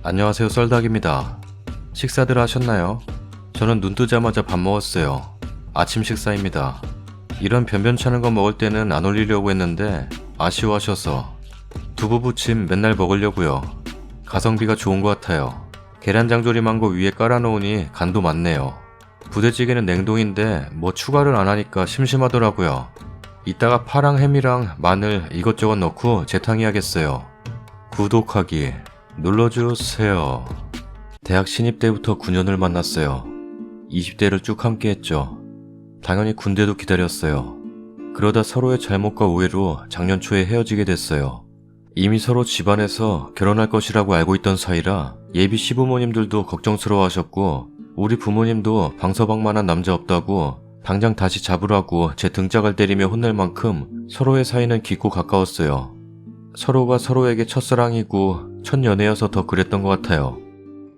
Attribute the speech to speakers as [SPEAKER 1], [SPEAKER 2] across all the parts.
[SPEAKER 1] 안녕하세요, 썰닭입니다. 식사들 하셨나요? 저는 눈 뜨자마자 밥 먹었어요. 아침 식사입니다. 이런 변변찮은 거 먹을 때는 안 올리려고 했는데 아쉬워하셔서 두부부침 맨날 먹으려고요. 가성비가 좋은 것 같아요. 계란장조림한 거 위에 깔아놓으니 간도 많네요. 부대찌개는 냉동인데 뭐 추가를 안 하니까 심심하더라고요. 이따가 파랑 햄이랑 마늘 이것저것 넣고 재탕해야겠어요. 구독하기 눌러주세요. 대학 신입 때부터 9년을 만났어요. 20대를 쭉 함께 했죠. 당연히 군대도 기다렸어요. 그러다 서로의 잘못과 오해로 작년 초에 헤어지게 됐어요. 이미 서로 집안에서 결혼할 것이라고 알고 있던 사이라 예비 시부모님들도 걱정스러워하셨고 우리 부모님도 방서방만한 남자 없다고 당장 다시 잡으라고 제 등짝을 때리며 혼낼 만큼 서로의 사이는 깊고 가까웠어요. 서로가 서로에게 첫사랑이고 첫 연애여서 더 그랬던 것 같아요.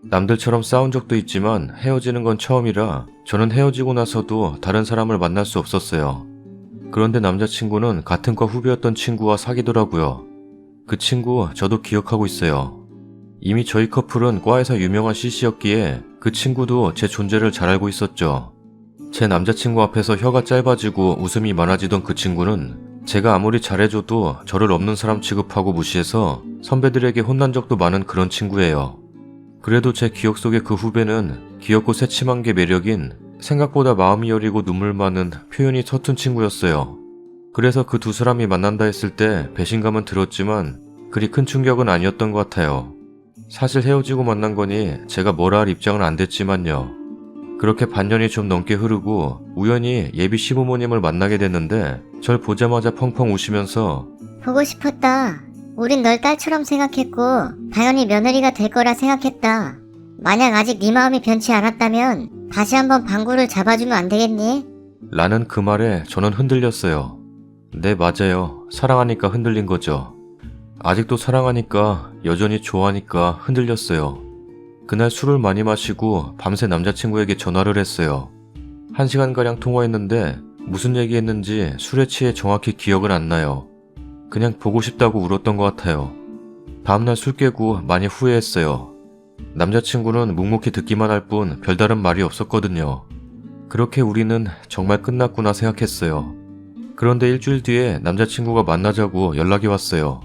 [SPEAKER 1] 남들처럼 싸운 적도 있지만 헤어지는 건 처음이라 저는 헤어지고 나서도 다른 사람을 만날 수 없었어요. 그런데 남자친구는 같은 과 후배였던 친구와 사귀더라고요. 그 친구 저도 기억하고 있어요. 이미 저희 커플은 과에서 유명한 CC였기에 그 친구도 제 존재를 잘 알고 있었죠. 제 남자친구 앞에서 혀가 짧아지고 웃음이 많아지던 그 친구는 제가 아무리 잘해줘도 저를 없는 사람 취급하고 무시해서 선배들에게 혼난 적도 많은 그런 친구예요. 그래도 제 기억 속의 그 후배는 귀엽고 새침한 게 매력인 생각보다 마음이 여리고 눈물 많은 표현이 서툰 친구였어요. 그래서 그 두 사람이 만난다 했을 때 배신감은 들었지만 그리 큰 충격은 아니었던 것 같아요. 사실 헤어지고 만난 거니 제가 뭐라 할 입장은 안 됐지만요. 그렇게 반년이 좀 넘게 흐르고 우연히 예비 시부모님을 만나게 됐는데 절 보자마자 펑펑 우시면서
[SPEAKER 2] 보고 싶었다. 우린 널 딸처럼 생각했고 당연히 며느리가 될 거라 생각했다. 만약 아직 네 마음이 변치 않았다면 다시 한번 방구를 잡아주면 안 되겠니?
[SPEAKER 1] 라는 그 말에 저는 흔들렸어요. 네, 맞아요. 사랑하니까 흔들린 거죠. 아직도 사랑하니까 여전히 좋아하니까 흔들렸어요. 그날 술을 많이 마시고 밤새 남자친구에게 전화를 했어요. 1시간가량 통화했는데 무슨 얘기했는지 술에 취해 정확히 기억은 안 나요. 그냥 보고 싶다고 울었던 것 같아요. 다음날 술 깨고 많이 후회했어요. 남자친구는 묵묵히 듣기만 할 뿐 별다른 말이 없었거든요. 그렇게 우리는 정말 끝났구나 생각했어요. 그런데 일주일 뒤에 남자친구가 만나자고 연락이 왔어요.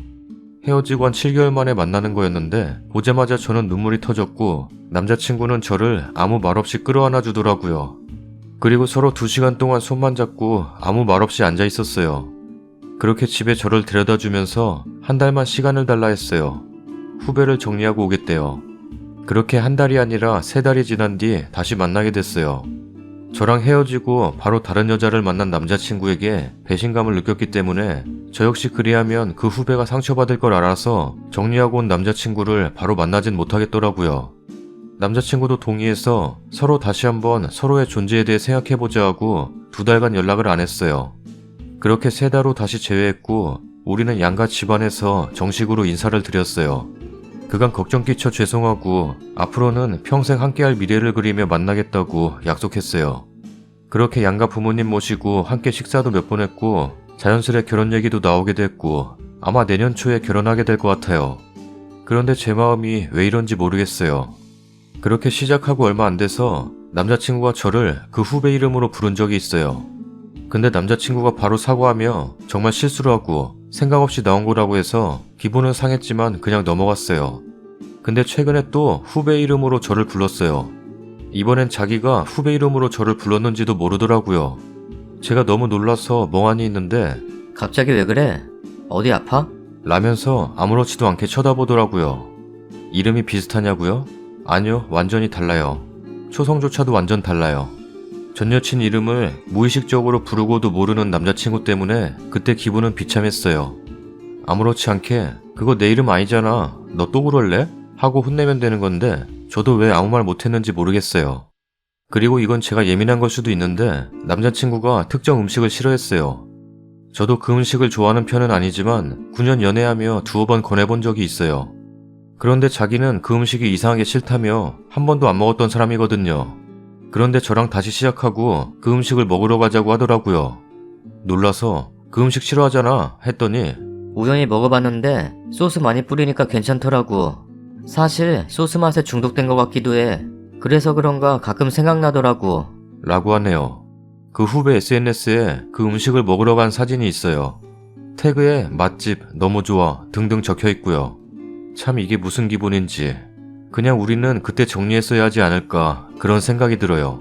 [SPEAKER 1] 헤어지고 한 7개월 만에 만나는 거였는데 보자마자 저는 눈물이 터졌고 남자친구는 저를 아무 말 없이 끌어안아 주더라고요. 그리고 서로 2시간 동안 손만 잡고 아무 말 없이 앉아 있었어요. 그렇게 집에 저를 데려다 주면서 한 달만 시간을 달라 했어요. 후배를 정리하고 오겠대요. 그렇게 한 달이 아니라 3달이 지난 뒤 다시 만나게 됐어요. 저랑 헤어지고 바로 다른 여자를 만난 남자친구에게 배신감을 느꼈기 때문에 저 역시 그리하면 그 후배가 상처받을 걸 알아서 정리하고 온 남자친구를 바로 만나진 못하겠더라고요. 남자친구도 동의해서 서로 다시 한번 서로의 존재에 대해 생각해보자 하고 2달간 연락을 안 했어요. 그렇게 3달 후 다시 재회했고 우리는 양가 집안에서 정식으로 인사를 드렸어요. 그간 걱정 끼쳐 죄송하고 앞으로는 평생 함께할 미래를 그리며 만나겠다고 약속했어요. 그렇게 양가 부모님 모시고 함께 식사도 몇 번 했고 자연스레 결혼 얘기도 나오게 됐고 아마 내년 초에 결혼하게 될 것 같아요. 그런데 제 마음이 왜 이런지 모르겠어요. 그렇게 시작하고 얼마 안 돼서 남자친구가 저를 그 후배 이름으로 부른 적이 있어요. 근데 남자친구가 바로 사과하며 정말 실수를 하고 생각 없이 나온 거라고 해서 기분은 상했지만 그냥 넘어갔어요. 근데 최근에 또 후배 이름으로 저를 불렀어요. 이번엔 자기가 후배 이름으로 저를 불렀는지도 모르더라고요. 제가 너무 놀라서 멍하니 있는데
[SPEAKER 3] 갑자기 왜 그래? 어디 아파?
[SPEAKER 1] 라면서 아무렇지도 않게 쳐다보더라고요. 이름이 비슷하냐고요? 아니요, 완전히 달라요. 초성조차도 완전 달라요. 전 여친 이름을 무의식적으로 부르고도 모르는 남자친구 때문에 그때 기분은 비참했어요. 아무렇지 않게 그거 내 이름 아니잖아. 너 또 그럴래? 하고 혼내면 되는 건데 저도 왜 아무 말 못했는지 모르겠어요. 그리고 이건 제가 예민한 걸 수도 있는데 남자친구가 특정 음식을 싫어했어요. 저도 그 음식을 좋아하는 편은 아니지만 9년 연애하며 2번 권해본 적이 있어요. 그런데 자기는 그 음식이 이상하게 싫다며 한 번도 안 먹었던 사람이거든요. 그런데 저랑 다시 시작하고 그 음식을 먹으러 가자고 하더라고요. 놀라서 그 음식 싫어하잖아 했더니
[SPEAKER 3] 우연히 먹어봤는데 소스 많이 뿌리니까 괜찮더라고. 사실 소스 맛에 중독된 것 같기도 해. 그래서 그런가 가끔 생각나더라고.
[SPEAKER 1] 라고 하네요. 그 후배 SNS에 그 음식을 먹으러 간 사진이 있어요. 태그에 맛집, 너무 좋아 등등 적혀 있고요. 참 이게 무슨 기분인지 그냥 우리는 그때 정리했어야 하지 않을까 그런 생각이 들어요.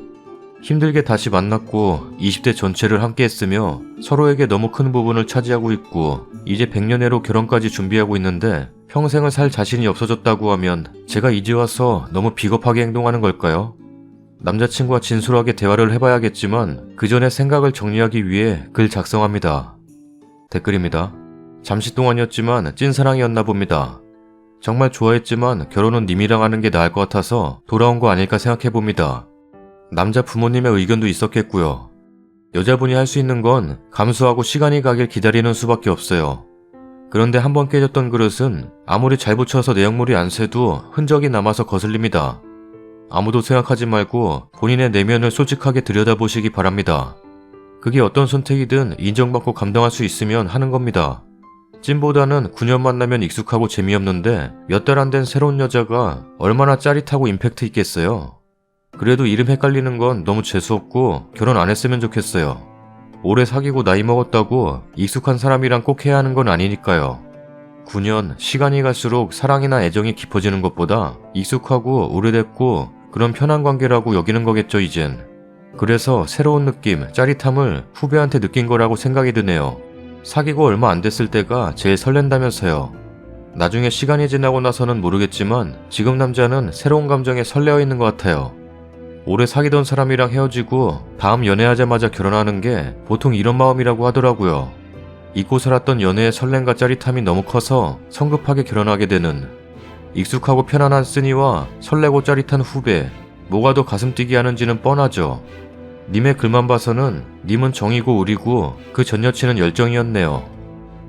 [SPEAKER 1] 힘들게 다시 만났고 20대 전체를 함께 했으며 서로에게 너무 큰 부분을 차지하고 있고 이제 100년회로 결혼까지 준비하고 있는데 평생을 살 자신이 없어졌다고 하면 제가 이제 와서 너무 비겁하게 행동하는 걸까요? 남자친구와 진솔하게 대화를 해봐야겠지만 그 전에 생각을 정리하기 위해 글 작성합니다. 댓글입니다. 잠시 동안이었지만 찐사랑이었나 봅니다. 정말 좋아했지만 결혼은 님이랑 하는 게 나을 것 같아서 돌아온 거 아닐까 생각해봅니다. 남자 부모님의 의견도 있었겠고요. 여자분이 할 수 있는 건 감수하고 시간이 가길 기다리는 수밖에 없어요. 그런데 한번 깨졌던 그릇은 아무리 잘 붙여서 내용물이 안 새도 흔적이 남아서 거슬립니다. 아무도 생각하지 말고 본인의 내면을 솔직하게 들여다보시기 바랍니다. 그게 어떤 선택이든 인정받고 감당할 수 있으면 하는 겁니다. 찐보다는 9년 만나면 익숙하고 재미없는데 몇 달 안 된 새로운 여자가 얼마나 짜릿하고 임팩트 있겠어요. 그래도 이름 헷갈리는 건 너무 재수없고 결혼 안 했으면 좋겠어요. 오래 사귀고 나이 먹었다고 익숙한 사람이랑 꼭 해야 하는 건 아니니까요. 9년, 시간이 갈수록 사랑이나 애정이 깊어지는 것보다 익숙하고 오래됐고 그런 편한 관계라고 여기는 거겠죠 이젠. 그래서 새로운 느낌, 짜릿함을 후배한테 느낀 거라고 생각이 드네요. 사귀고 얼마 안 됐을 때가 제일 설렌다면서요. 나중에 시간이 지나고 나서는 모르겠지만 지금 남자는 새로운 감정에 설레어 있는 것 같아요. 오래 사귀던 사람이랑 헤어지고 다음 연애하자마자 결혼하는 게 보통 이런 마음이라고 하더라고요. 잊고 살았던 연애의 설렘과 짜릿함이 너무 커서 성급하게 결혼하게 되는. 익숙하고 편안한 쓰니와 설레고 짜릿한 후배, 뭐가 더 가슴 뛰게 하는지는 뻔하죠. 님의 글만 봐서는 님은 정이고 우리고 그 전 여친은 열정이었네요.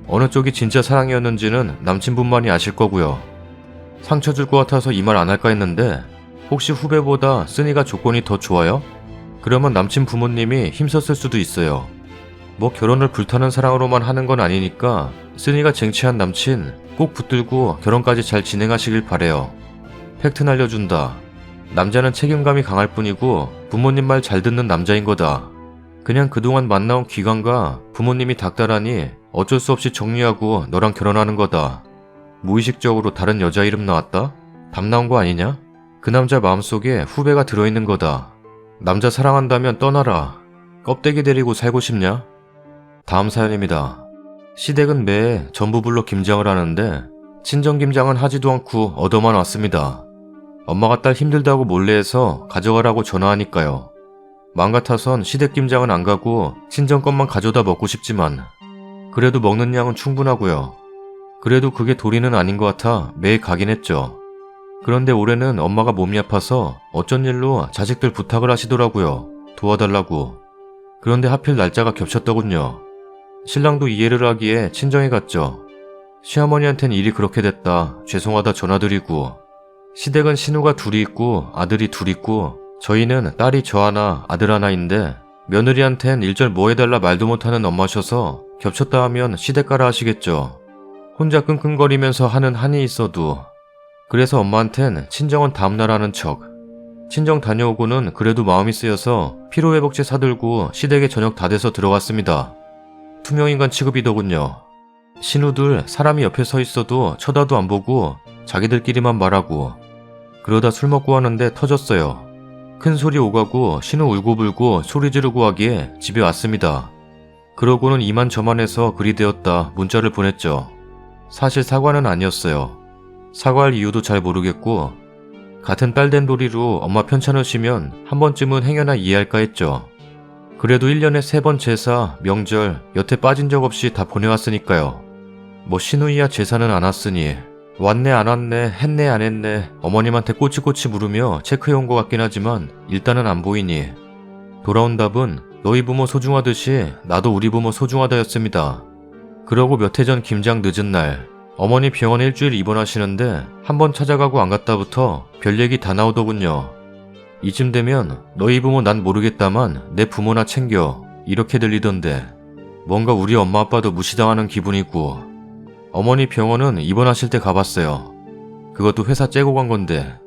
[SPEAKER 1] 어느 쪽이 진짜 사랑이었는지는 남친분만이 아실 거고요. 상처 줄 것 같아서 이 말 안 할까 했는데 혹시 후배보다 쓰니가 조건이 더 좋아요? 그러면 남친 부모님이 힘썼을 수도 있어요. 뭐 결혼을 불타는 사랑으로만 하는 건 아니니까 쓰니가 쟁취한 남친 꼭 붙들고 결혼까지 잘 진행하시길 바래요. 팩트 날려준다. 남자는 책임감이 강할 뿐이고 부모님 말 잘 듣는 남자인 거다. 그냥 그동안 만나온 기간과 부모님이 닥달하니 어쩔 수 없이 정리하고 너랑 결혼하는 거다. 무의식적으로 다른 여자 이름 나왔다? 답 나온 거 아니냐? 그 남자 마음속에 후배가 들어있는 거다. 남자 사랑한다면 떠나라. 껍데기 데리고 살고 싶냐? 다음 사연입니다. 시댁은 매해 전부불로 김장을 하는데 친정 김장은 하지도 않고 얻어만 왔습니다. 엄마가 딸 힘들다고 몰래 해서 가져가라고 전화하니까요. 맘 같아선 시댁 김장은 안 가고 친정 것만 가져다 먹고 싶지만 그래도 먹는 양은 충분하고요. 그래도 그게 도리는 아닌 것 같아 매일 가긴 했죠. 그런데 올해는 엄마가 몸이 아파서 어쩐 일로 자식들 부탁을 하시더라고요. 도와달라고. 그런데 하필 날짜가 겹쳤더군요. 신랑도 이해를 하기에 친정에 갔죠. 시어머니한텐 일이 그렇게 됐다. 죄송하다 전화드리고. 시댁은 신우가 둘이 있고 아들이 둘 있고 저희는 딸이 저 하나 아들 하나인데 며느리한텐 일절 뭐 해달라 말도 못하는 엄마셔서 겹쳤다 하면 시댁 가라 하시겠죠. 혼자 끙끙거리면서 하는 한이 있어도. 그래서 엄마한텐 친정은 다음날 하는 척. 친정 다녀오고는 그래도 마음이 쓰여서 피로회복제 사들고 시댁에 저녁 다 돼서 들어갔습니다. 투명인간 취급이더군요. 신우들 사람이 옆에 서 있어도 쳐다도 안 보고 자기들끼리만 말하고. 그러다 술 먹고 하는데 터졌어요. 큰 소리 오가고 신우 울고불고 소리 지르고 하기에 집에 왔습니다. 그러고는 이만저만해서 그리 되었다 문자를 보냈죠. 사실 사과는 아니었어요. 사과할 이유도 잘 모르겠고 같은 딸된 도리로 엄마 편찮으시면 한 번쯤은 행여나 이해할까 했죠. 그래도 1년에 3번 제사, 명절 여태 빠진 적 없이 다 보내왔으니까요. 뭐 신우이야 제사는 안 왔으니 왔네 안 왔네 했네 안 했네 어머님한테 꼬치꼬치 물으며 체크해온 것 같긴 하지만 일단은 안 보이니 돌아온 답은 너희 부모 소중하듯이 나도 우리 부모 소중하다였습니다. 그러고 몇 해 전 김장 늦은 날 어머니 병원에 일주일 입원하시는데 한 번 찾아가고 안 갔다부터 별 얘기 다 나오더군요. 이쯤 되면 너희 부모 난 모르겠다만 내 부모나 챙겨 이렇게 들리던데 뭔가 우리 엄마 아빠도 무시당하는 기분이고 어머니 병원은 입원하실 때 가봤어요. 그것도 회사 째고 간 건데.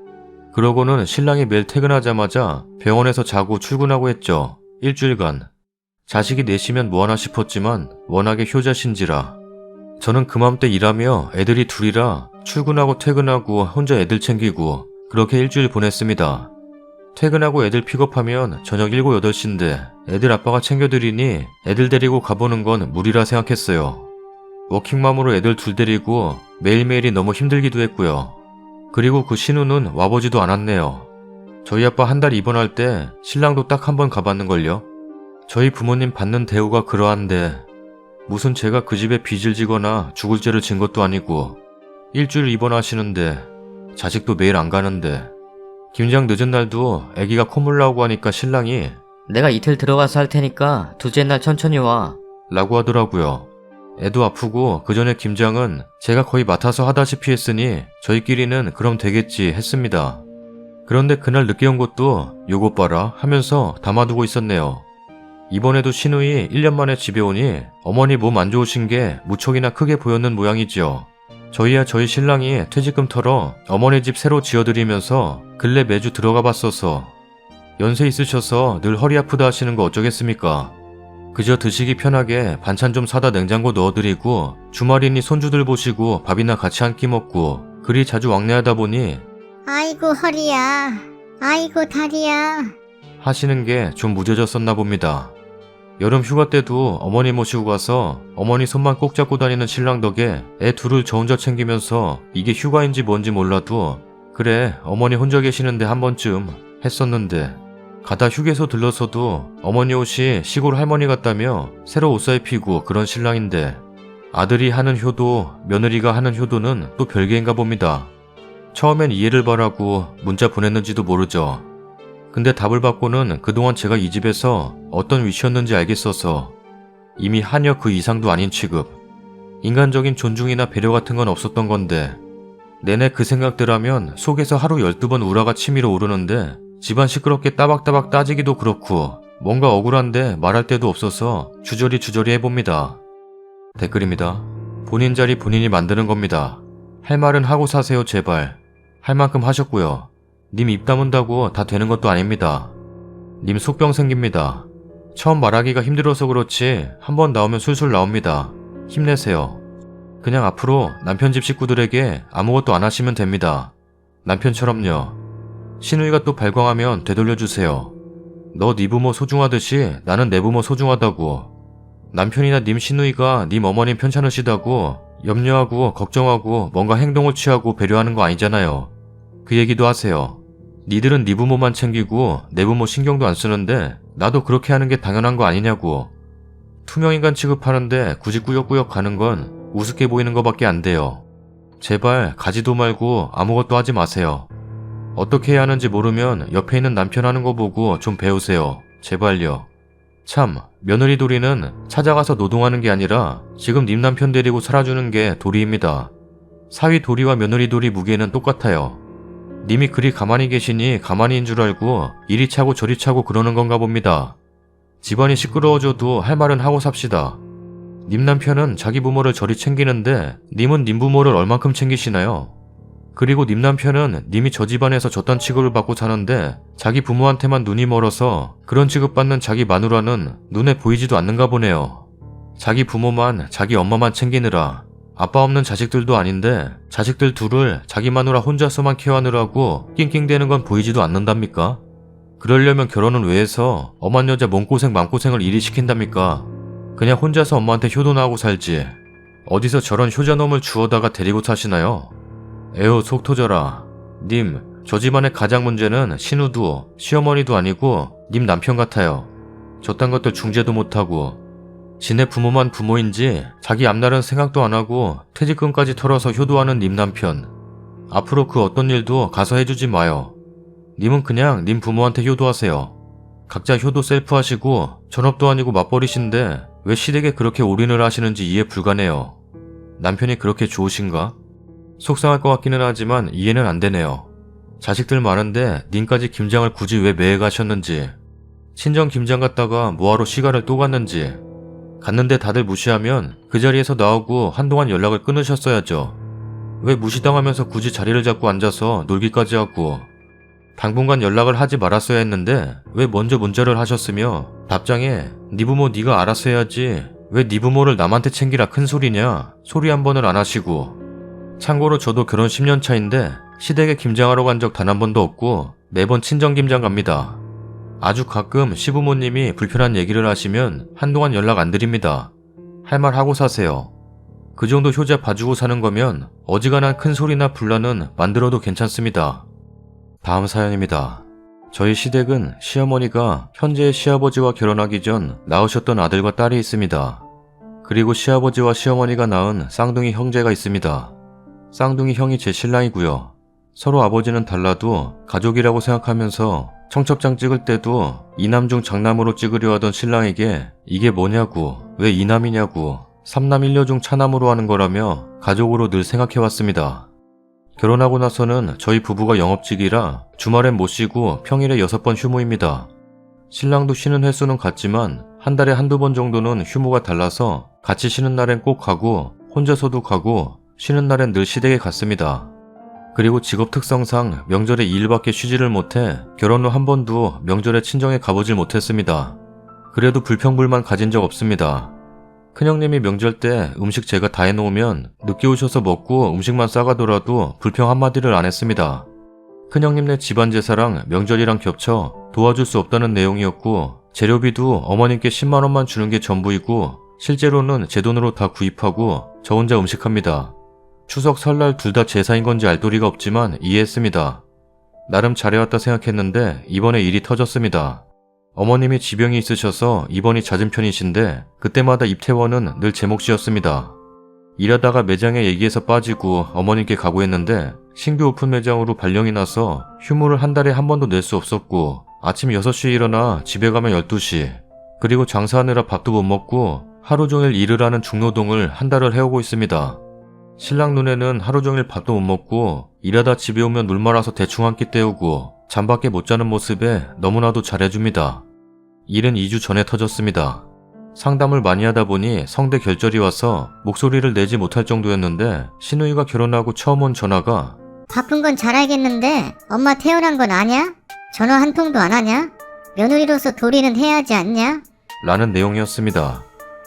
[SPEAKER 1] 그러고는 신랑이 매일 퇴근하자마자 병원에서 자고 출근하고 했죠. 일주일간. 자식이 넷이면 뭐하나 싶었지만 워낙에 효자신지라. 저는 그맘때 일하며 애들이 둘이라 출근하고 퇴근하고 혼자 애들 챙기고 그렇게 일주일 보냈습니다. 퇴근하고 애들 픽업하면 저녁 7, 8시인데 애들 아빠가 챙겨드리니 애들 데리고 가보는 건 무리라 생각했어요. 워킹맘으로 애들 둘 데리고 매일매일이 너무 힘들기도 했고요. 그리고 그 신우는 와보지도 않았네요. 저희 아빠 한 달 입원할 때 신랑도 딱 한 번 가봤는걸요. 저희 부모님 받는 대우가 그러한데 무슨 제가 그 집에 빚을 지거나 죽을 죄를 진 것도 아니고 일주일 입원하시는데 자식도 매일 안 가는데 김장 늦은 날도 아기가 콧물 나오고 하니까 신랑이
[SPEAKER 3] 내가 이틀 들어가서 할 테니까 둘째 날 천천히 와.
[SPEAKER 1] 라고 하더라고요. 애도 아프고 그 전에 김장은 제가 거의 맡아서 하다시피 했으니 저희끼리는 그럼 되겠지 했습니다. 그런데 그날 늦게 온 것도 요것 봐라 하면서 담아두고 있었네요. 이번에도 신우이 1년 만에 집에 오니 어머니 몸 안 좋으신 게 무척이나 크게 보였는 모양이지요. 저희야 저희 신랑이 퇴직금 털어 어머니 집 새로 지어드리면서 근래 매주 들어가 봤어서 연세 있으셔서 늘 허리 아프다 하시는 거 어쩌겠습니까? 그저 드시기 편하게 반찬 좀 사다 냉장고 넣어드리고 주말이니 손주들 보시고 밥이나 같이 한 끼 먹고 그리 자주 왕래하다 보니
[SPEAKER 2] 아이고 허리야, 아이고 다리야.
[SPEAKER 1] 하시는 게 좀 무뎌졌었나 봅니다. 여름 휴가 때도 어머니 모시고 가서 어머니 손만 꼭 잡고 다니는 신랑 덕에 애 둘을 저 혼자 챙기면서 이게 휴가인지 뭔지 몰라도 그래 어머니 혼자 계시는데 한 번쯤 했었는데 가다 휴게소 들러서도 어머니 옷이 시골 할머니 같다며 새로 옷 사입히고 그런 신랑인데 아들이 하는 효도 며느리가 하는 효도는 또 별개인가 봅니다. 처음엔 이해를 바라고 문자 보냈는지도 모르죠. 근데 답을 받고는 그동안 제가 이 집에서 어떤 위치였는지 알겠어서 이미 한여 그 이상도 아닌 취급. 인간적인 존중이나 배려 같은 건 없었던 건데 내내 그 생각들 하면 속에서 하루 12번 우라가 치밀어 오르는데 집안 시끄럽게 따박따박 따지기도 그렇고 뭔가 억울한데 말할 데도 없어서 주저리 해봅니다. 댓글입니다. 본인 자리 본인이 만드는 겁니다. 할 말은 하고 사세요 제발. 할 만큼 하셨고요. 님 입 다문다고 다 되는 것도 아닙니다. 님 속병 생깁니다. 처음 말하기가 힘들어서 그렇지 한번 나오면 술술 나옵니다. 힘내세요. 그냥 앞으로 남편 집 식구들에게 아무것도 안 하시면 됩니다. 남편처럼요. 신우이가 또 발광하면 되돌려주세요. 너 네 부모 소중하듯이 나는 내 부모 소중하다고. 남편이나 님 신우이가 님 어머님 편찮으시다고 염려하고 걱정하고 뭔가 행동을 취하고 배려하는 거 아니잖아요. 그 얘기도 하세요. 니들은 네 부모만 챙기고 내 부모 신경도 안 쓰는데 나도 그렇게 하는 게 당연한 거 아니냐고. 투명인간 취급하는데 굳이 꾸역꾸역 가는 건 우습게 보이는 거밖에 안 돼요. 제발 가지도 말고 아무것도 하지 마세요. 어떻게 해야 하는지 모르면 옆에 있는 남편 하는 거 보고 좀 배우세요. 제발요. 참, 며느리 도리는 찾아가서 노동하는 게 아니라 지금 님 남편 데리고 살아주는 게 도리입니다. 사위 도리와 며느리 도리 무게는 똑같아요. 님이 그리 가만히 계시니 가만히인 줄 알고 이리 차고 저리 차고 그러는 건가 봅니다. 집안이 시끄러워져도 할 말은 하고 삽시다. 님 남편은 자기 부모를 저리 챙기는데 님은 님 부모를 얼만큼 챙기시나요? 그리고 님 남편은 님이 저 집안에서 저딴 취급을 받고 사는데 자기 부모한테만 눈이 멀어서 그런 취급받는 자기 마누라는 눈에 보이지도 않는가 보네요. 자기 부모만 자기 엄마만 챙기느라 아빠 없는 자식들도 아닌데 자식들 둘을 자기 마누라 혼자서만 케어하느라고 낑낑대는 건 보이지도 않는답니까? 그러려면 결혼은 왜 해서 엄한 여자 몸고생 맘고생을 이리 시킨답니까? 그냥 혼자서 엄마한테 효도나 하고 살지. 어디서 저런 효자놈을 주워다가 데리고 사시나요? 에휴 속 터져라. 님, 저 집안의 가장 문제는 신우도 시어머니도 아니고 님 남편 같아요. 저딴 것들 중재도 못하고 지네 부모만 부모인지 자기 앞날은 생각도 안하고 퇴직금까지 털어서 효도하는 님 남편. 앞으로 그 어떤 일도 가서 해주지 마요. 님은 그냥 님 부모한테 효도하세요. 각자 효도 셀프 하시고 전업도 아니고 맞벌이신데 왜 시댁에 그렇게 올인을 하시는지 이해 불가네요. 남편이 그렇게 좋으신가? 속상할 것 같기는 하지만 이해는 안 되네요. 자식들 많은데 님까지 김장을 굳이 왜 매해 가셨는지, 친정 김장 갔다가 뭐하러 시가를 또 갔는지, 갔는데 다들 무시하면 그 자리에서 나오고 한동안 연락을 끊으셨어야죠. 왜 무시당하면서 굳이 자리를 잡고 앉아서 놀기까지 하고 당분간 연락을 하지 말았어야 했는데 왜 먼저 문자를 하셨으며 답장에 네 부모 네가 알아서 해야지 왜 네 부모를 남한테 챙기라 큰 소리냐 소리 한 번을 안 하시고 참고로 저도 결혼 10년 차인데 시댁에 김장하러 간 적 단 한 번도 없고 매번 친정 김장 갑니다. 아주 가끔 시부모님이 불편한 얘기를 하시면 한동안 연락 안 드립니다. 할 말 하고 사세요. 그 정도 효자 봐주고 사는 거면 어지간한 큰 소리나 분란은 만들어도 괜찮습니다. 다음 사연입니다. 저희 시댁은 시어머니가 현재의 시아버지와 결혼하기 전 낳으셨던 아들과 딸이 있습니다. 그리고 시아버지와 시어머니가 낳은 쌍둥이 형제가 있습니다. 쌍둥이 형이 제 신랑이고요. 서로 아버지는 달라도 가족이라고 생각하면서 청첩장 찍을 때도 이남 중 장남으로 찍으려 하던 신랑에게 이게 뭐냐고 왜 이남이냐고 삼남 일녀 중 차남으로 하는 거라며 가족으로 늘 생각해왔습니다. 결혼하고 나서는 저희 부부가 영업직이라 주말엔 못 쉬고 평일에 6번 휴무입니다. 신랑도 쉬는 횟수는 같지만 한 달에 한두 번 정도는 휴무가 달라서 같이 쉬는 날엔 꼭 가고 혼자서도 가고 쉬는 날엔 늘 시댁에 갔습니다. 그리고 직업 특성상 명절에 2일밖에 쉬지를 못해 결혼 후 한 번도 명절에 친정에 가보질 못했습니다. 그래도 불평불만 가진 적 없습니다. 큰형님이 명절 때 음식 제가 다 해놓으면 늦게 오셔서 먹고 음식만 싸가더라도 불평 한마디를 안 했습니다. 큰형님네 집안 제사랑 명절이랑 겹쳐 도와줄 수 없다는 내용이었고 재료비도 어머님께 10만원만 주는 게 전부이고 실제로는 제 돈으로 다 구입하고 저 혼자 음식합니다. 추석 설날 둘 다 제사인 건지 알 도리가 없지만 이해했습니다. 나름 잘해왔다 생각했는데 이번에 일이 터졌습니다. 어머님이 지병이 있으셔서 입원이 잦은 편이신데 그때마다 입퇴원은 늘 제 몫이었습니다. 일하다가 매장에 얘기해서 빠지고 어머님께 가고했는데 신규 오픈 매장으로 발령이 나서 휴무를 한 달에 한 번도 낼 수 없었고 아침 6시에 일어나 집에 가면 12시 그리고 장사하느라 밥도 못 먹고 하루 종일 일을 하는 중노동을 한 달을 해오고 있습니다. 신랑 눈에는 하루 종일 밥도 못 먹고 일하다 집에 오면 눈 말아서 대충 한 끼 때우고 잠밖에 못 자는 모습에 너무나도 잘해줍니다. 일은 2주 전에 터졌습니다. 상담을 많이 하다 보니 성대 결절이 와서 목소리를 내지 못할 정도였는데 시누이가 결혼하고 처음 온 전화가
[SPEAKER 2] 바쁜 건 잘 알겠는데 엄마 태어난 건 아냐? 전화 한 통도 안 하냐? 며느리로서 도리는 해야 하지 않냐?
[SPEAKER 1] 라는 내용이었습니다.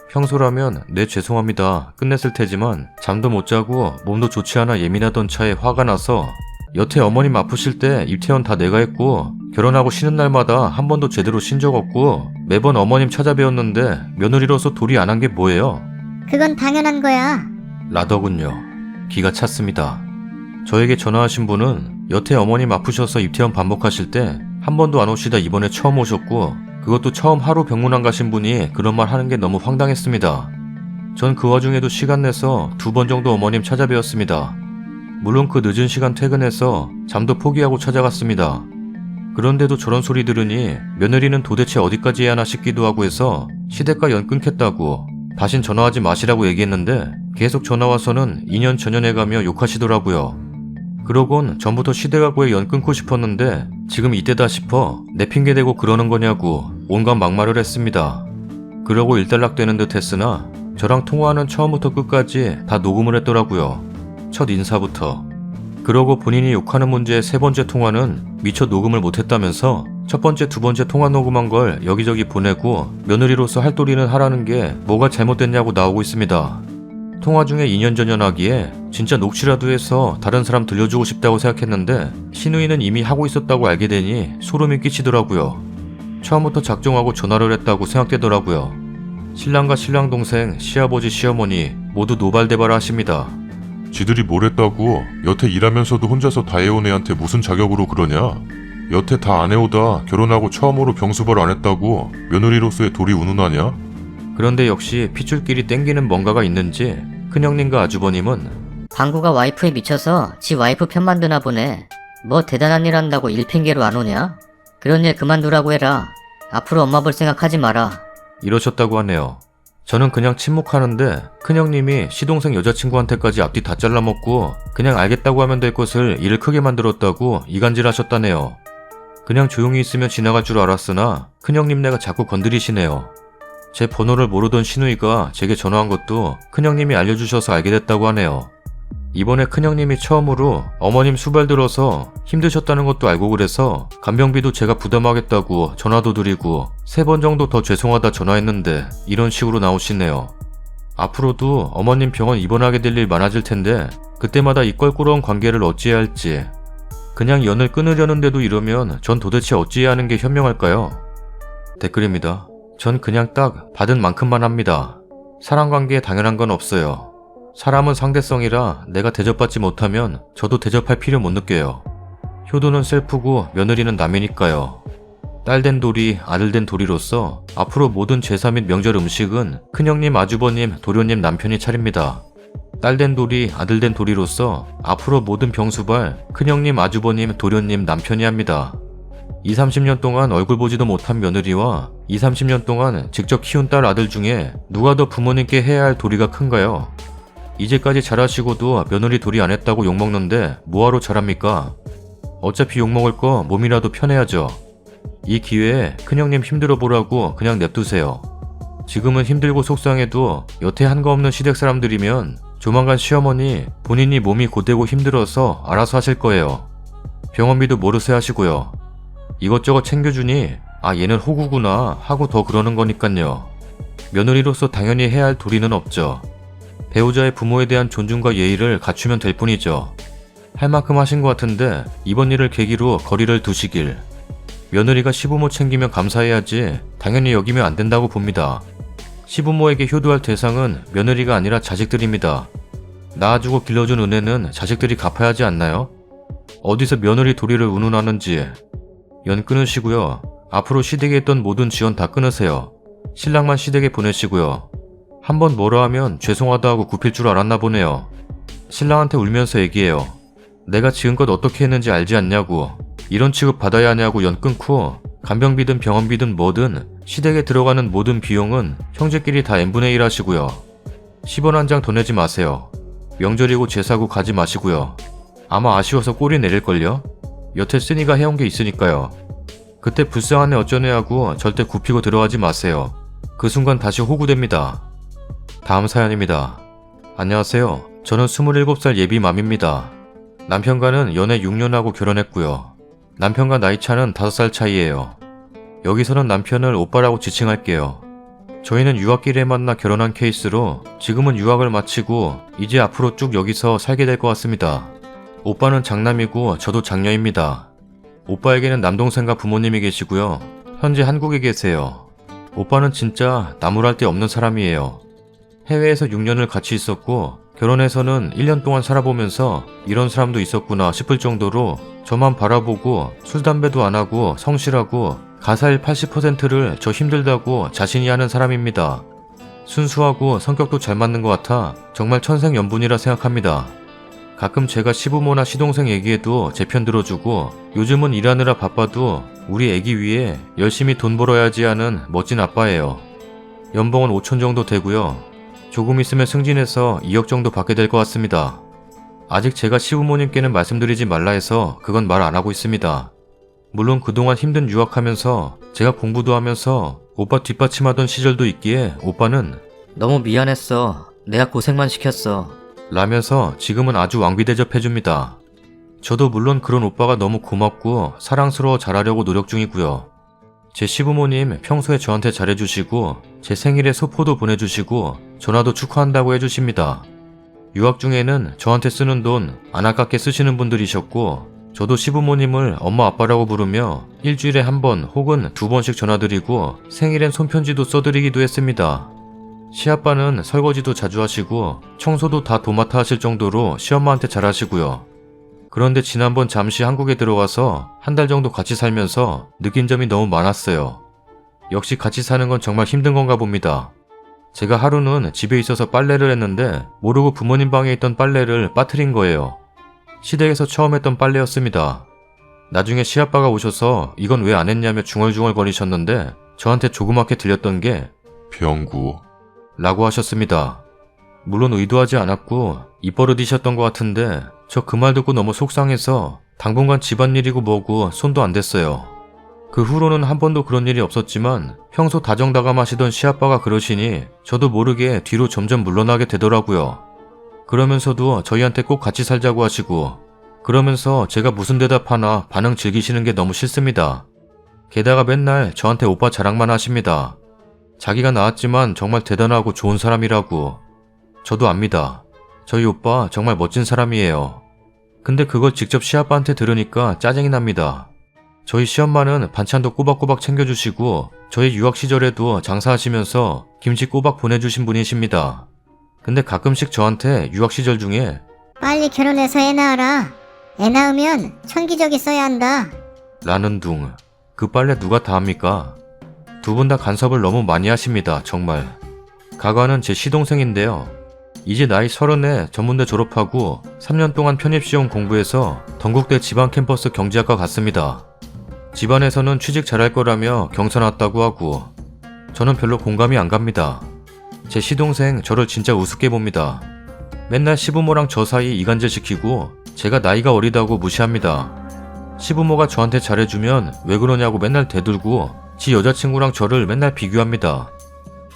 [SPEAKER 1] 평소라면 네 죄송합니다 끝냈을 테지만 잠도 못 자고 몸도 좋지 않아 예민하던 차에 화가 나서 여태 어머님 아프실 때 입퇴원 다 내가 했고 결혼하고 쉬는 날마다 한 번도 제대로 쉰 적 없고 매번 어머님 찾아뵈었는데 며느리로서 도리 안 한 게 뭐예요?
[SPEAKER 2] 그건 당연한 거야.
[SPEAKER 1] 라더군요. 기가 찼습니다. 저에게 전화하신 분은 여태 어머님 아프셔서 입퇴원 반복하실 때 한 번도 안 오시다 이번에 처음 오셨고 그것도 처음 하루 병문안 가신 분이 그런 말 하는 게 너무 황당했습니다. 전 그 와중에도 시간 내서 2번 정도 어머님 찾아뵈었습니다. 물론 그 늦은 시간 퇴근해서 잠도 포기하고 찾아갔습니다. 그런데도 저런 소리 들으니 며느리는 도대체 어디까지 해야 하나 싶기도 하고 해서 시댁과 연 끊겠다고 다신 전화하지 마시라고 얘기했는데 계속 전화와서는 2년 전연해가며 욕하시더라고요. 그러곤 전부터 시댁하고의 연 끊고 싶었는데 지금 이때다 싶어 내 핑계대고 그러는 거냐고 온갖 막말을 했습니다. 그러고 일단락되는 듯 했으나 저랑 통화하는 처음부터 끝까지 다 녹음을 했더라고요. 첫 인사부터. 그러고 본인이 욕하는 문제의 3번째 통화는 미처 녹음을 못했다면서 첫 번째, 2번째 통화 녹음한 걸 여기저기 보내고 며느리로서 할 도리는 하라는 게 뭐가 잘못됐냐고 나오고 있습니다. 통화 중에 2년 전연하기에 진짜 녹취라도 해서 다른 사람 들려주고 싶다고 생각했는데 시누이는 이미 하고 있었다고 알게 되니 소름이 끼치더라고요. 처음부터 작정하고 전화를 했다고 생각되더라고요. 신랑과 신랑 동생, 시아버지, 시어머니 모두 노발대발 하십니다.
[SPEAKER 4] 지들이 뭘 했다고 여태 일하면서도 혼자서 다 해온 애한테 무슨 자격으로 그러냐? 여태 다 안 해오다 결혼하고 처음으로 병수발 안 했다고 며느리로서의 도리 운운하냐?
[SPEAKER 1] 그런데 역시 핏줄끼리 땡기는 뭔가가 있는지 큰형님과 아주버님은
[SPEAKER 3] 방구가 와이프에 미쳐서 지 와이프 편만 드나 보네. 뭐 대단한 일 한다고 일 핑계로 안 오냐? 그런 일 그만두라고 해라. 앞으로 엄마 볼 생각하지 마라.
[SPEAKER 1] 이러셨다고 하네요. 저는 그냥 침묵하는데 큰형님이 시동생 여자친구한테까지 앞뒤 다 잘라먹고 그냥 알겠다고 하면 될 것을 일을 크게 만들었다고 이간질하셨다네요. 그냥 조용히 있으면 지나갈 줄 알았으나 큰형님네가 자꾸 건드리시네요. 제 번호를 모르던 시누이가 제게 전화한 것도 큰형님이 알려주셔서 알게 됐다고 하네요. 이번에 큰형님이 처음으로 어머님 수발 들어서 힘드셨다는 것도 알고 그래서 간병비도 제가 부담하겠다고 전화도 드리고 3번 정도 더 죄송하다 전화했는데 이런 식으로 나오시네요. 앞으로도 어머님 병원 입원하게 될 일 많아질 텐데 그때마다 이 껄끄러운 관계를 어찌해야 할지. 그냥 연을 끊으려는데도 이러면 전 도대체 어찌해야 하는 게 현명할까요? 댓글입니다. 전 그냥 딱 받은 만큼만 합니다. 사랑관계에 당연한 건 없어요. 사람은 상대성이라 내가 대접받지 못하면 저도 대접할 필요 못 느껴요. 효도는 셀프고 며느리는 남이니까요. 딸 된 도리, 아들 된 도리로서 앞으로 모든 제사 및 명절 음식은 큰형님, 아주버님, 도련님 남편이 차립니다. 딸 된 도리, 아들 된 도리로서 앞으로 모든 병수발 큰형님, 아주버님, 도련님 남편이 합니다. 20-30년 동안 얼굴 보지도 못한 며느리와 20-30년 동안 직접 키운 딸 아들 중에 누가 더 부모님께 해야 할 도리가 큰가요? 이제까지 잘하시고도 며느리 도리 안 했다고 욕먹는데 뭐하러 잘합니까? 어차피 욕먹을 거 몸이라도 편해야죠. 이 기회에 큰형님 힘들어 보라고 그냥 냅두세요. 지금은 힘들고 속상해도 여태 한거 없는 시댁 사람들이면 조만간 시어머니 본인이 몸이 곧되고 힘들어서 알아서 하실 거예요. 병원비도 모르쇠 하시고요. 이것저것 챙겨주니 아 얘는 호구구나 하고 더 그러는 거니깐요. 며느리로서 당연히 해야 할 도리는 없죠. 배우자의 부모에 대한 존중과 예의를 갖추면 될 뿐이죠. 할 만큼 하신 것 같은데 이번 일을 계기로 거리를 두시길. 며느리가 시부모 챙기면 감사해야지 당연히 여기면 안 된다고 봅니다. 시부모에게 효도할 대상은 며느리가 아니라 자식들입니다. 낳아주고 길러준 은혜는 자식들이 갚아야 하지 않나요? 어디서 며느리 도리를 운운하는지. 연 끊으시고요. 앞으로 시댁에 있던 모든 지원 다 끊으세요. 신랑만 시댁에 보내시고요. 한번 뭐라 하면 죄송하다 하고 굽힐 줄 알았나 보네요. 신랑한테 울면서 얘기해요. 내가 지금껏 어떻게 했는지 알지 않냐고. 이런 취급 받아야 하냐고 연 끊고 간병비든 병원비든 뭐든 시댁에 들어가는 모든 비용은 형제끼리 다 n분의 1 하시고요. 10원 한 장 더 내지 마세요. 명절이고 제사고 가지 마시고요. 아마 아쉬워서 꼬리 내릴걸요? 여태 쓰니가 해온 게 있으니까요. 그때 불쌍하네 어쩌네 하고 절대 굽히고 들어가지 마세요. 그 순간 다시 호구됩니다. 다음 사연입니다. 안녕하세요. 저는 27살 예비맘입니다. 남편과는 연애 6년 하고 결혼했고요. 남편과 나이 차는 5살 차이예요. 여기서는 남편을 오빠라고 지칭할게요. 저희는 유학길에 만나 결혼한 케이스로 지금은 유학을 마치고 이제 앞으로 쭉 여기서 살게 될 것 같습니다. 오빠는 장남이고 저도 장녀입니다. 오빠에게는 남동생과 부모님이 계시고요. 현재 한국에 계세요. 오빠는 진짜 나무랄 데 없는 사람이에요. 해외에서 6년을 같이 있었고 결혼해서는 1년 동안 살아보면서 이런 사람도 있었구나 싶을 정도로 저만 바라보고 술 담배도 안 하고 성실하고 가사일 80%를 저 힘들다고 자신이 하는 사람입니다. 순수하고 성격도 잘 맞는 것 같아 정말 천생연분이라 생각합니다. 가끔 제가 시부모나 시동생 얘기해도 제 편 들어주고 요즘은 일하느라 바빠도 우리 애기 위해 열심히 돈 벌어야지 하는 멋진 아빠예요. 연봉은 5천 정도 되고요. 조금 있으면 승진해서 2억 정도 받게 될 것 같습니다. 아직 제가 시부모님께는 말씀드리지 말라 해서 그건 말 안 하고 있습니다. 물론 그동안 힘든 유학하면서 제가 공부도 하면서 오빠 뒷받침하던 시절도 있기에 오빠는
[SPEAKER 3] 너무 미안했어. 내가 고생만 시켰어.
[SPEAKER 1] 라면서 지금은 아주 왕비 대접해줍니다. 저도 물론 그런 오빠가 너무 고맙고 사랑스러워 잘하려고 노력 중이고요. 제 시부모님 평소에 저한테 잘해주시고 제 생일에 소포도 보내주시고 전화도 축하한다고 해주십니다. 유학 중에는 저한테 쓰는 돈 안 아깝게 쓰시는 분들이셨고 저도 시부모님을 엄마 아빠라고 부르며 일주일에 한 번 혹은 2번씩 전화드리고 생일엔 손편지도 써드리기도 했습니다. 시아빠는 설거지도 자주 하시고 청소도 다 도맡아 하실 정도로 시엄마한테 잘하시고요. 그런데 지난번 잠시 한국에 들어와서 한 달 정도 같이 살면서 느낀 점이 너무 많았어요. 역시 같이 사는 건 정말 힘든 건가 봅니다. 제가 하루는 집에 있어서 빨래를 했는데 모르고 부모님 방에 있던 빨래를 빠뜨린 거예요. 시댁에서 처음 했던 빨래였습니다. 나중에 시아빠가 오셔서 이건 왜 안 했냐며 중얼중얼 거리셨는데 저한테 조그맣게 들렸던 게
[SPEAKER 4] 병구.
[SPEAKER 1] 라고 하셨습니다. 물론 의도하지 않았고 입버릇이셨던 것 같은데 저 그 말 듣고 너무 속상해서 당분간 집안일이고 뭐고 손도 안 댔어요. 그 후로는 한 번도 그런 일이 없었지만 평소 다정다감하시던 시아빠가 그러시니 저도 모르게 뒤로 점점 물러나게 되더라고요. 그러면서도 저희한테 꼭 같이 살자고 하시고 그러면서 제가 무슨 대답하나 반응 즐기시는 게 너무 싫습니다. 게다가 맨날 저한테 오빠 자랑만 하십니다. 자기가 낳았지만 정말 대단하고 좋은 사람이라고. 저도 압니다. 저희 오빠 정말 멋진 사람이에요. 근데 그걸 직접 시아빠한테 들으니까 짜증이 납니다. 저희 시엄마는 반찬도 꼬박꼬박 챙겨주시고 저희 유학 시절에도 장사하시면서 김치 꼬박 보내주신 분이십니다. 근데 가끔씩 저한테 유학 시절 중에
[SPEAKER 2] 빨리 결혼해서 애 낳아라. 애 낳으면 천기저귀 써야 한다.
[SPEAKER 1] 라는 둥. 그 빨래 누가 다 합니까? 두 분 다 간섭을 너무 많이 하십니다. 정말. 가관은 제 시동생인데요. 이제 나이 30에 전문대 졸업하고 3년 동안 편입시험 공부해서 덩국대 지방 캠퍼스 경제학과 갔습니다. 집안에서는 취직 잘할 거라며 경사 났다고 하고 저는 별로 공감이 안 갑니다. 제 시동생 저를 진짜 우습게 봅니다. 맨날 시부모랑 저 사이 이간질 시키고 제가 나이가 어리다고 무시합니다. 시부모가 저한테 잘해주면 왜 그러냐고 맨날 대들고 지 여자친구랑 저를 맨날 비교합니다.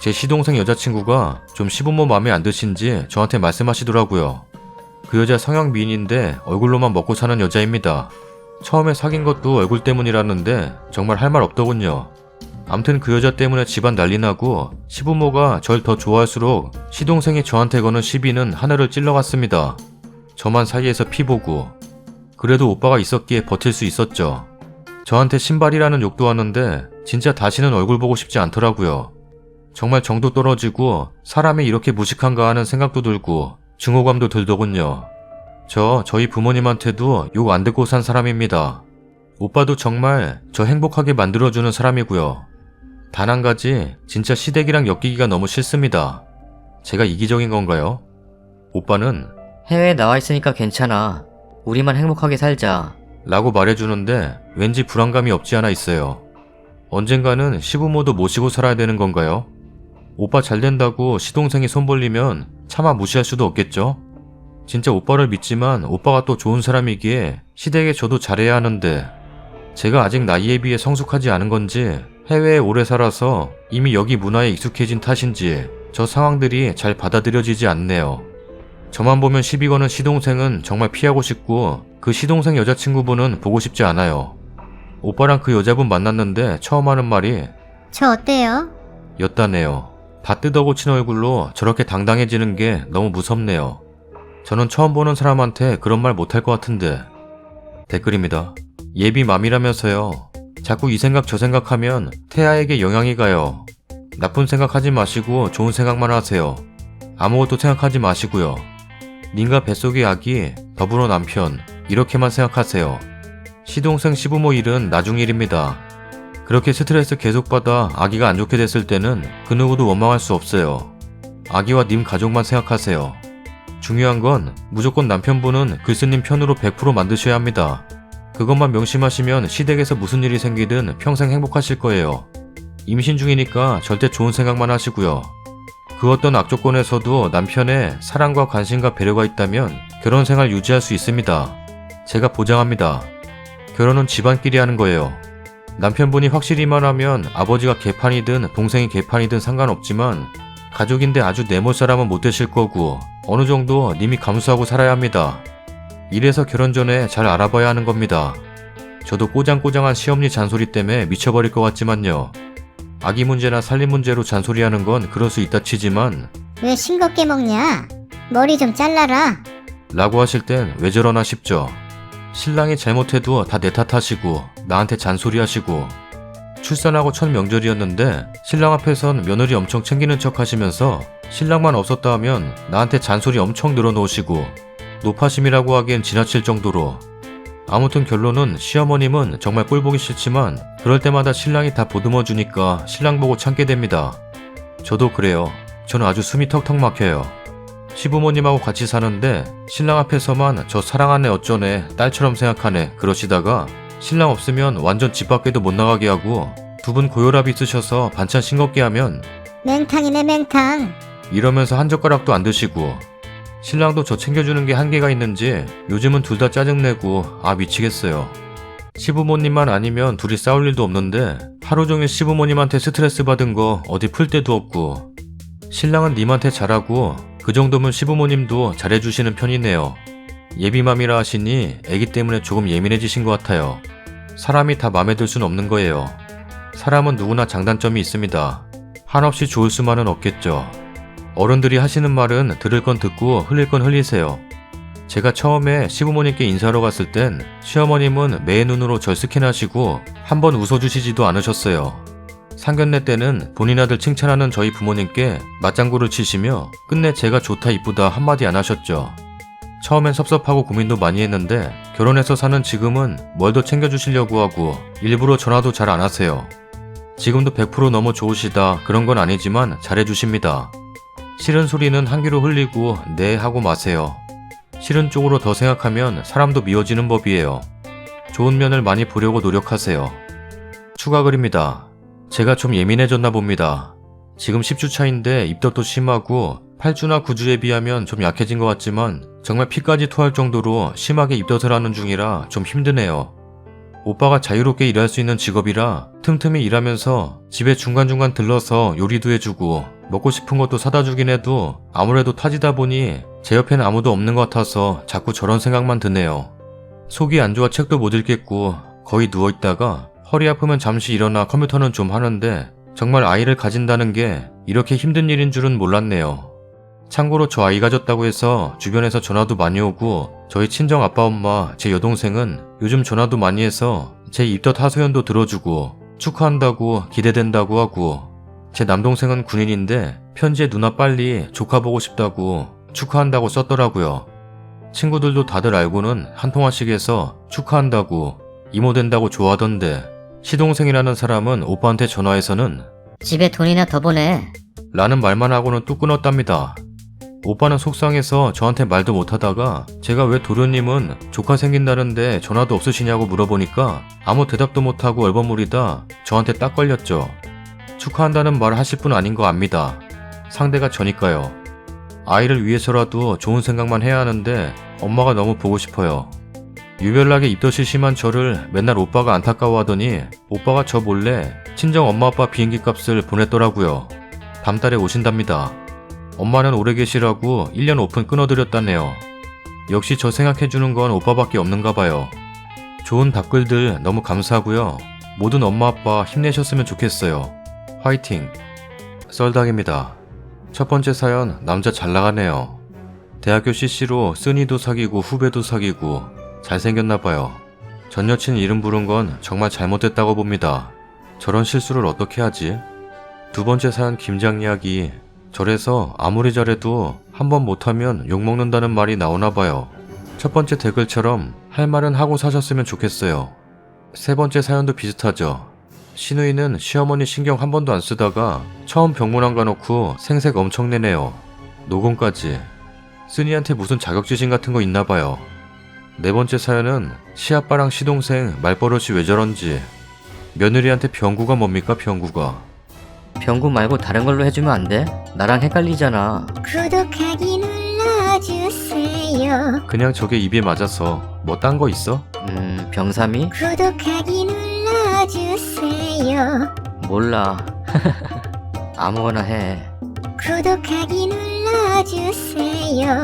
[SPEAKER 1] 제 시동생 여자친구가 좀 시부모 마음에 안 드신지 저한테 말씀하시더라고요. 그 여자 성형 미인인데 얼굴로만 먹고 사는 여자입니다. 처음에 사귄 것도 얼굴 때문이라는데 정말 할 말 없더군요. 암튼 그 여자 때문에 집안 난리 나고 시부모가 절 더 좋아할수록 시동생이 저한테 거는 시비는 하늘을 찔러갔습니다. 저만 사이에서 피 보고. 그래도 오빠가 있었기에 버틸 수 있었죠. 저한테 신발이라는 욕도 하는데 진짜 다시는 얼굴 보고 싶지 않더라고요. 정말 정도 떨어지고 사람이 이렇게 무식한가 하는 생각도 들고 증오감도 들더군요. 저희 부모님한테도 욕 안 듣고 산 사람입니다. 오빠도 정말 저 행복하게 만들어주는 사람이고요. 단 한 가지 진짜 시댁이랑 엮이기가 너무 싫습니다. 제가 이기적인 건가요? 오빠는
[SPEAKER 3] 해외에 나와 있으니까 괜찮아. 우리만 행복하게 살자.
[SPEAKER 1] 라고 말해주는데 왠지 불안감이 없지 않아 있어요. 언젠가는 시부모도 모시고 살아야 되는 건가요? 오빠 잘 된다고 시동생이 손 벌리면 차마 무시할 수도 없겠죠? 진짜 오빠를 믿지만 오빠가 또 좋은 사람이기에 시댁에 저도 잘해야 하는데 제가 아직 나이에 비해 성숙하지 않은 건지 해외에 오래 살아서 이미 여기 문화에 익숙해진 탓인지 저 상황들이 잘 받아들여지지 않네요. 저만 보면 시비 거는 시동생은 정말 피하고 싶고 그 시동생 여자친구분은 보고 싶지 않아요. 오빠랑 그 여자분 만났는데 처음 하는 말이
[SPEAKER 2] 저 어때요?
[SPEAKER 1] 였다네요. 다 뜯어고친 얼굴로 저렇게 당당해지는 게 너무 무섭네요. 저는 처음 보는 사람한테 그런 말 못할 것 같은데. 댓글입니다. 예비 맘이라면서요. 자꾸 이 생각 저 생각하면 태아에게 영향이 가요. 나쁜 생각하지 마시고 좋은 생각만 하세요. 아무것도 생각하지 마시고요. 님과 뱃속의 아기, 더불어 남편 이렇게만 생각하세요. 시동생 시부모 일은 나중 일입니다. 그렇게 스트레스 계속 받아 아기가 안 좋게 됐을 때는 그 누구도 원망할 수 없어요. 아기와 님 가족만 생각하세요. 중요한 건 무조건 남편분은 글쓰님 편으로 100% 만드셔야 합니다. 그것만 명심하시면 시댁에서 무슨 일이 생기든 평생 행복하실 거예요. 임신 중이니까 절대 좋은 생각만 하시고요. 그 어떤 악조건에서도 남편의 사랑과 관심과 배려가 있다면 결혼 생활 유지할 수 있습니다. 제가 보장합니다. 결혼은 집안끼리 하는 거예요. 남편분이 확실히 말하면 아버지가 개판이든 동생이 개판이든 상관없지만 가족인데 아주 내몰 사람은 못 되실 거고 어느 정도 님이 감수하고 살아야 합니다. 이래서 결혼 전에 잘 알아봐야 하는 겁니다. 저도 꼬장꼬장한 시어머니 잔소리 때문에 미쳐버릴 것 같지만요. 아기 문제나 살림 문제로 잔소리하는 건 그럴 수 있다 치지만
[SPEAKER 2] 왜 싱겁게 먹냐? 머리 좀 잘라라.
[SPEAKER 1] 라고 하실 땐 왜 저러나 싶죠. 신랑이 잘못해도 다 내 탓하시고 나한테 잔소리하시고 출산하고 첫 명절이었는데 신랑 앞에선 며느리 엄청 챙기는 척 하시면서 신랑만 없었다 하면 나한테 잔소리 엄청 늘어놓으시고 노파심이라고 하기엔 지나칠 정도로. 아무튼 결론은 시어머님은 정말 꼴보기 싫지만 그럴 때마다 신랑이 다 보듬어 주니까 신랑 보고 참게 됩니다. 저도 그래요. 저는 아주 숨이 턱턱 막혀요. 시부모님하고 같이 사는데 신랑 앞에서만 저 사랑하네 어쩌네 딸처럼 생각하네 그러시다가 신랑 없으면 완전 집 밖에도 못 나가게 하고 두 분 고혈압 있으셔서 반찬 싱겁게 하면
[SPEAKER 2] 맹탕이네 맹탕.
[SPEAKER 1] 이러면서 한 젓가락도 안 드시고 신랑도 저 챙겨주는 게 한계가 있는지 요즘은 둘 다 짜증내고 미치겠어요. 시부모님만 아니면 둘이 싸울 일도 없는데 하루 종일 시부모님한테 스트레스 받은 거 어디 풀 데도 없고 신랑은 님한테 잘하고 그 정도면 시부모님도 잘해주시는 편이네요. 예비맘이라 하시니 애기 때문에 조금 예민해지신 것 같아요. 사람이 다 마음에 들 순 없는 거예요. 사람은 누구나 장단점이 있습니다. 한없이 좋을 수만은 없겠죠. 어른들이 하시는 말은 들을 건 듣고 흘릴 건 흘리세요. 제가 처음에 시부모님께 인사하러 갔을 땐 시어머님은 매의 눈으로 절 스캔하시고 한번 웃어주시지도 않으셨어요. 상견례 때는 본인 아들 칭찬하는 저희 부모님께 맞장구를 치시며 끝내 제가 좋다 이쁘다 한마디 안 하셨죠. 처음엔 섭섭하고 고민도 많이 했는데 결혼해서 사는 지금은 뭘 더 챙겨주시려고 하고 일부러 전화도 잘 안 하세요. 지금도 100% 너무 좋으시다 그런 건 아니지만 잘해주십니다. 싫은 소리는 한 귀로 흘리고 네 하고 마세요. 싫은 쪽으로 더 생각하면 사람도 미워지는 법이에요. 좋은 면을 많이 보려고 노력하세요. 추가 글입니다. 제가 좀 예민해졌나 봅니다. 지금 10주 차인데 입덧도 심하고 8주나 9주에 비하면 좀 약해진 것 같지만 정말 피까지 토할 정도로 심하게 입덧을 하는 중이라 좀 힘드네요. 오빠가 자유롭게 일할 수 있는 직업이라 틈틈이 일하면서 집에 중간중간 들러서 요리도 해주고 먹고 싶은 것도 사다 주긴 해도 아무래도 타지다 보니 제 옆에는 아무도 없는 것 같아서 자꾸 저런 생각만 드네요. 속이 안 좋아 책도 못 읽겠고 거의 누워있다가 허리 아프면 잠시 일어나 컴퓨터는 좀 하는데 정말 아이를 가진다는 게 이렇게 힘든 일인 줄은 몰랐네요. 참고로 저 아이 가졌다고 해서 주변에서 전화도 많이 오고 저희 친정 아빠 엄마 제 여동생은 요즘 전화도 많이 해서 제 입덧 하소연도 들어주고 축하한다고 기대된다고 하고 제 남동생은 군인인데 편지에 누나 빨리 조카 보고 싶다고 축하한다고 썼더라고요. 친구들도 다들 알고는 한 통화씩 해서 축하한다고 이모 된다고 좋아하던데 시동생이라는 사람은 오빠한테 전화해서는
[SPEAKER 3] 집에 돈이나 더 보내.
[SPEAKER 1] 라는 말만 하고는 뚝 끊었답니다. 오빠는 속상해서 저한테 말도 못하다가 제가 왜 도련님은 조카 생긴다는데 전화도 없으시냐고 물어보니까 아무 대답도 못하고 얼버무리다 저한테 딱 걸렸죠. 축하한다는 말 하실 분 아닌 거 압니다. 상대가 저니까요. 아이를 위해서라도 좋은 생각만 해야 하는데 엄마가 너무 보고 싶어요. 유별나게 입덧이 심한 저를 맨날 오빠가 안타까워하더니 오빠가 저 몰래 친정 엄마 아빠 비행기 값을 보냈더라고요. 다음 달에 오신답니다. 엄마는 오래 계시라고 1년 오픈 끊어드렸다네요. 역시 저 생각해주는 건 오빠밖에 없는가 봐요. 좋은 답글들 너무 감사하고요. 모든 엄마 아빠 힘내셨으면 좋겠어요. 화이팅! 썰닭입니다. 첫 번째 사연 남자 잘 나가네요. 대학교 CC로 쓰니도 사귀고 후배도 사귀고 잘생겼나봐요. 전 여친 이름 부른 건 정말 잘못됐다고 봅니다. 저런 실수를 어떻게 하지? 두 번째 사연 김장 이야기. 절에서 아무리 잘해도 한 번 못하면 욕먹는다는 말이 나오나봐요. 첫 번째 댓글처럼 할 말은 하고 사셨으면 좋겠어요. 세 번째 사연도 비슷하죠. 시누이는 시어머니 신경 한 번도 안 쓰다가 처음 병문안 가놓고 생색 엄청 내네요. 녹음까지. 쓰니한테 무슨 자격지심 같은 거 있나봐요. 네 번째 사연은 시아빠랑 시동생 말버릇이 왜 저런지. 며느리한테 병구가 뭡니까 병구가.
[SPEAKER 3] 병구 말고 다른 걸로 해주면 안 돼? 나랑 헷갈리잖아.
[SPEAKER 2] 구독하기 눌러주세요.
[SPEAKER 1] 그냥 저게 입에 맞아서. 뭐 딴 거 있어?
[SPEAKER 3] 병삼이?
[SPEAKER 2] 구독하기 눌러주세요.
[SPEAKER 3] 몰라. 아무거나 해.
[SPEAKER 2] 구독하기 눌러주세요.